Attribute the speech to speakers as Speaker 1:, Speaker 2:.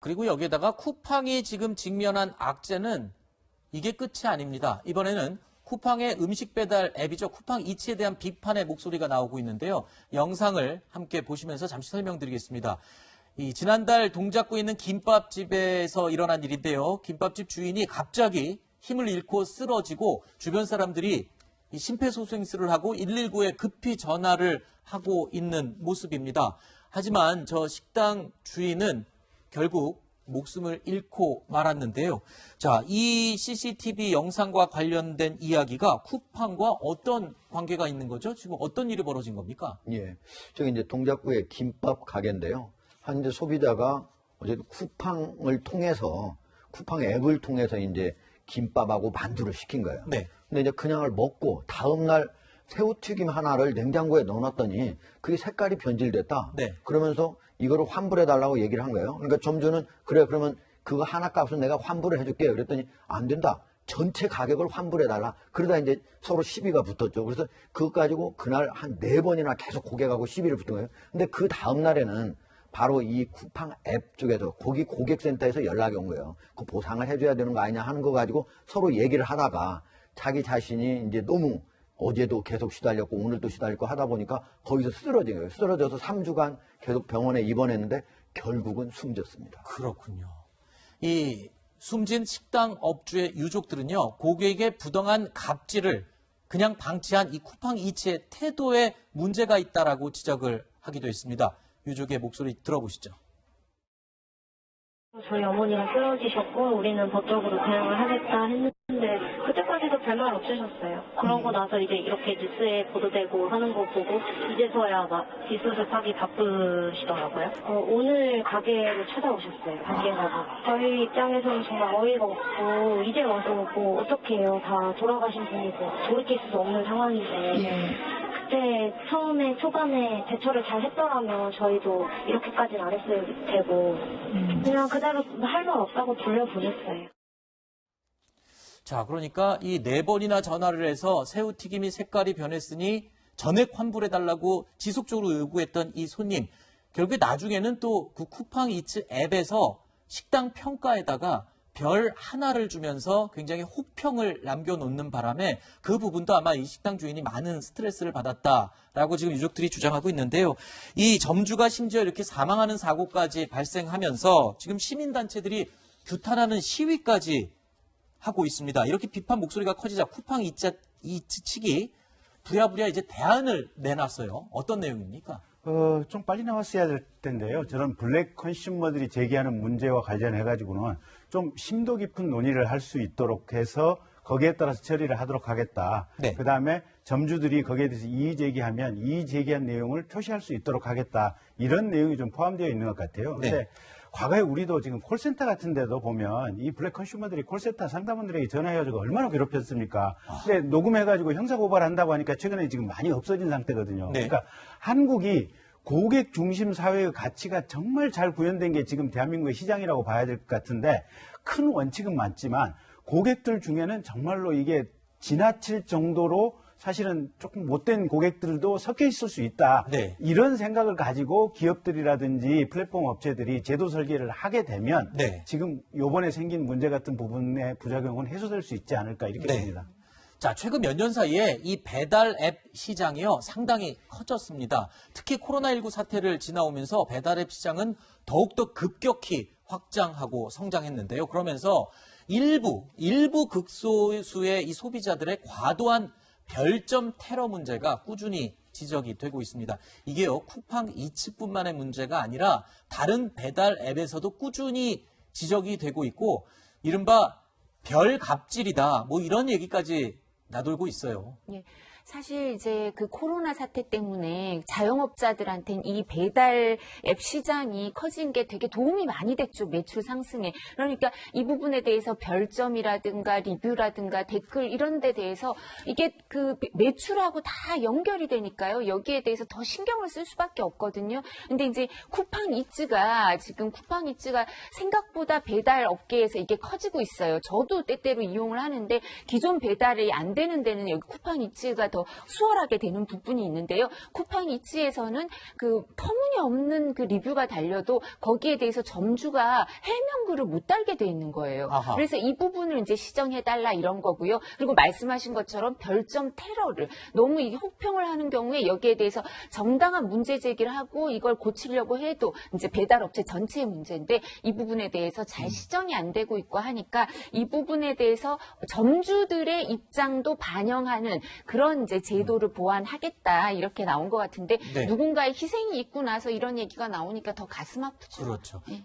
Speaker 1: 그리고 여기에다가 쿠팡이 지금 직면한 악재는 이게 끝이 아닙니다. 이번에는 쿠팡의 음식 배달 앱이죠. 쿠팡 이츠에 대한 비판의 목소리가 나오고 있는데요. 영상을 함께 보시면서 잠시 설명드리겠습니다. 지난달 동작구에 있는 김밥집에서 일어난 일인데요. 김밥집 주인이 갑자기 힘을 잃고 쓰러지고 주변 사람들이 심폐소생술을 하고 119에 급히 전화를 하고 있는 모습입니다. 하지만 저 식당 주인은 결국 목숨을 잃고 말았는데요. 자, 이 CCTV 영상과 관련된 이야기가 쿠팡과 어떤 관계가 있는 거죠? 지금 어떤 일이 벌어진 겁니까?
Speaker 2: 예. 저기 이제 동작구의 김밥 가게인데요. 현재 소비자가 어쨌든 쿠팡을 통해서, 쿠팡 앱을 통해서 이제 김밥하고 만두를 시킨 거예요.
Speaker 1: 네.
Speaker 2: 근데 이제 그냥을 먹고 다음날 새우튀김 하나를 냉장고에 넣어놨더니 그게 색깔이 변질됐다.
Speaker 1: 네.
Speaker 2: 그러면서 이거를 환불해달라고 얘기를 한 거예요. 그러니까 점주는 그래 그러면 그거 하나 값은 내가 환불을 해줄게요. 그랬더니 안 된다. 전체 가격을 환불해달라. 그러다 이제 서로 시비가 붙었죠. 그래서 그거 가지고 그날 한 4번이나 계속 고객하고 시비를 붙은 거예요. 근데 그 다음 날에는 바로 이 쿠팡 앱 쪽에서 거기 고객센터에서 연락이 온 거예요. 그 보상을 해줘야 되는 거 아니냐 하는 거 가지고 서로 얘기를 하다가 자기 자신이 이제 너무 어제도 계속 시달렸고 오늘도 시달렸고 하다 보니까 거기서 쓰러진 거예요. 쓰러져서 3주간 계속 병원에 입원했는데 결국은 숨졌습니다.
Speaker 1: 그렇군요. 이 숨진 식당 업주의 유족들은요, 고객의 부당한 갑질을 그냥 방치한 이 쿠팡 이츠의 태도에 문제가 있다라고 지적을 하기도 했습니다. 유족의 목소리 들어보시죠.
Speaker 3: 저희 어머니가 쓰러지셨고 우리는 법적으로 대응을 하겠다 했는데 그때까지도 별말 없으셨어요. 그러고 나서 이제 이렇게 뉴스에 보도되고 하는 거 보고 이제서야 막 뒷수습하기 바쁘시더라고요. 오늘 가게로 찾아오셨어요. 관계자가. 저희 입장에서는 정말 어이가 없고 이제 와서 뭐 어떡해요. 다 돌아가신 분이고 돌이킬 수 없는 상황인데 그때 처음에 초반에 대처를 잘 했더라면 저희도 이렇게까지는 안 했을 테고 그냥 그대로 할 말 없다고 돌려보냈어요.
Speaker 1: 자, 그러니까 이 4번이나 전화를 해서 새우튀김이 색깔이 변했으니 전액 환불해달라고 지속적으로 요구했던 이 손님. 결국에 나중에는 또 그 쿠팡 이츠 앱에서 식당 평가에다가 별 하나를 주면서 굉장히 혹평을 남겨놓는 바람에 그 부분도 아마 이 식당 주인이 많은 스트레스를 받았다라고 지금 유족들이 주장하고 있는데요. 이 점주가 심지어 이렇게 사망하는 사고까지 발생하면서 지금 시민단체들이 규탄하는 시위까지 하고 있습니다. 이렇게 비판 목소리가 커지자 쿠팡 이츠 측이 부랴부랴 이제 대안을 내놨어요. 어떤 내용입니까?
Speaker 4: 좀 빨리 나왔어야 될 텐데요. 저는 블랙 컨슈머들이 제기하는 문제와 관련해가지고는 좀 심도 깊은 논의를 할 수 있도록 해서 거기에 따라서 처리를 하도록 하겠다.
Speaker 1: 네.
Speaker 4: 그 다음에 점주들이 거기에 대해서 이의 제기하면 이의 제기한 내용을 표시할 수 있도록 하겠다. 이런 내용이 좀 포함되어 있는 것 같아요.
Speaker 1: 네.
Speaker 4: 근데 과거에 우리도 지금 콜센터 같은 데도 보면 이 블랙 컨슈머들이 콜센터 상담원들에게 전화해가지고 얼마나 괴롭혔습니까? 근데 녹음해가지고 형사고발한다고 하니까 최근에 지금 많이 없어진 상태거든요.
Speaker 1: 네.
Speaker 4: 그러니까 한국이 고객 중심 사회의 가치가 정말 잘 구현된 게 지금 대한민국의 시장이라고 봐야 될 것 같은데 큰 원칙은 맞지만 고객들 중에는 정말로 이게 지나칠 정도로 사실은 조금 못된 고객들도 섞여 있을 수 있다.
Speaker 1: 네.
Speaker 4: 이런 생각을 가지고 기업들이라든지 플랫폼 업체들이 제도 설계를 하게 되면
Speaker 1: 네.
Speaker 4: 지금 요번에 생긴 문제 같은 부분의 부작용은 해소될 수 있지 않을까 이렇게
Speaker 1: 네.
Speaker 4: 봅니다.
Speaker 1: 자, 최근 몇 년 사이에 이 배달 앱 시장이요, 상당히 커졌습니다. 특히 코로나19 사태를 지나오면서 배달 앱 시장은 더욱더 급격히 확장하고 성장했는데요. 그러면서 일부 극소수의 이 소비자들의 과도한 별점 테러 문제가 꾸준히 지적이 되고 있습니다. 이게요, 쿠팡 이츠뿐만의 문제가 아니라 다른 배달 앱에서도 꾸준히 지적이 되고 있고 이른바 별 갑질이다. 뭐 이런 얘기까지 나돌고 있어요.
Speaker 5: 예. 사실 이제 그 코로나 사태 때문에 자영업자들한테는 이 배달 앱 시장이 커진 게 되게 도움이 많이 됐죠. 매출 상승에. 그러니까 이 부분에 대해서 별점이라든가 리뷰라든가 댓글 이런 데 대해서 이게 그 매출하고 다 연결이 되니까요. 여기에 대해서 더 신경을 쓸 수밖에 없거든요. 근데 이제 쿠팡 이츠가 생각보다 배달 업계에서 이게 커지고 있어요. 저도 때때로 이용을 하는데 기존 배달이 안 되는 데는 여기 쿠팡 이츠가 더 더 수월하게 되는 부분이 있는데요. 쿠팡 이츠에서는 그 터무니없는 그 리뷰가 달려도 거기에 대해서 점주가 해명글을 못 달게 돼 있는 거예요.
Speaker 1: 아하.
Speaker 5: 그래서 이 부분을 이제 시정해달라 이런 거고요. 그리고 말씀하신 것처럼 별점 테러를 너무 이 혹평을 하는 경우에 여기에 대해서 정당한 문제 제기를 하고 이걸 고치려고 해도 이제 배달업체 전체의 문제인데 이 부분에 대해서 잘 시정이 안 되고 있고 하니까 이 부분에 대해서 점주들의 입장도 반영하는 그런 이제 제도를 보완하겠다 이렇게 나온 것 같은데
Speaker 1: 네.
Speaker 5: 누군가의 희생이 있고 나서 이런 얘기가 나오니까 더 가슴 아프죠.
Speaker 1: 그렇죠.